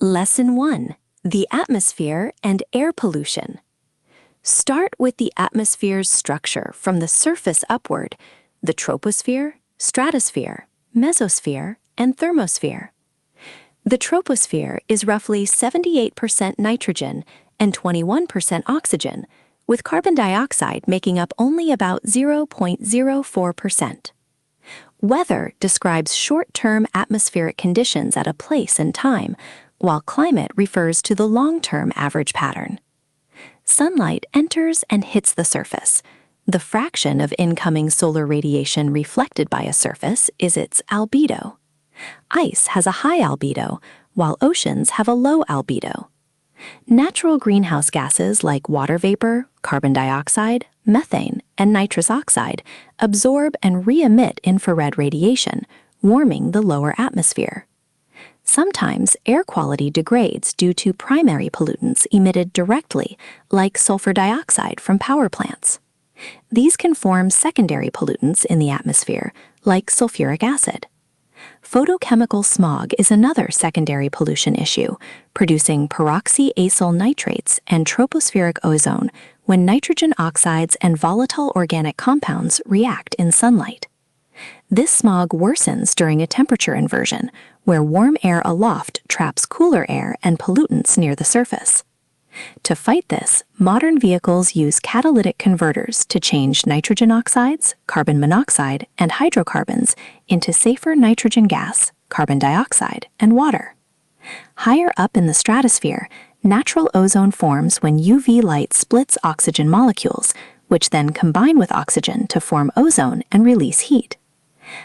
Lesson 1. The Atmosphere and Air Pollution. Start with the atmosphere's structure from the surface upward, the troposphere, stratosphere, mesosphere, and thermosphere. The troposphere is roughly 78% nitrogen and 21% oxygen, with carbon dioxide making up only about 0.04%. Weather describes short-term atmospheric conditions at a place and time, while climate refers to the long-term average pattern. Sunlight enters and hits the surface. The fraction of incoming solar radiation reflected by a surface is its albedo. Ice has a high albedo, while oceans have a low albedo. Natural greenhouse gases like water vapor, carbon dioxide, methane, and nitrous oxide absorb and re-emit infrared radiation, warming the lower atmosphere. Sometimes air quality degrades due to primary pollutants emitted directly, like sulfur dioxide from power plants. These can form secondary pollutants in the atmosphere, like sulfuric acid. Photochemical smog is another secondary pollution issue, producing peroxyacyl nitrates and tropospheric ozone when nitrogen oxides and volatile organic compounds react in sunlight. This smog worsens during a temperature inversion, where warm air aloft traps cooler air and pollutants near the surface. To fight this, modern vehicles use catalytic converters to change nitrogen oxides, carbon monoxide, and hydrocarbons into safer nitrogen gas, carbon dioxide, and water. Higher up in the stratosphere, natural ozone forms when UV light splits oxygen molecules, which then combine with oxygen to form ozone and release heat.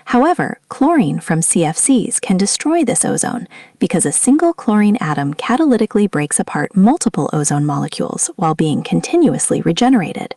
However, chlorine from CFCs can destroy this ozone because a single chlorine atom catalytically breaks apart multiple ozone molecules while being continuously regenerated.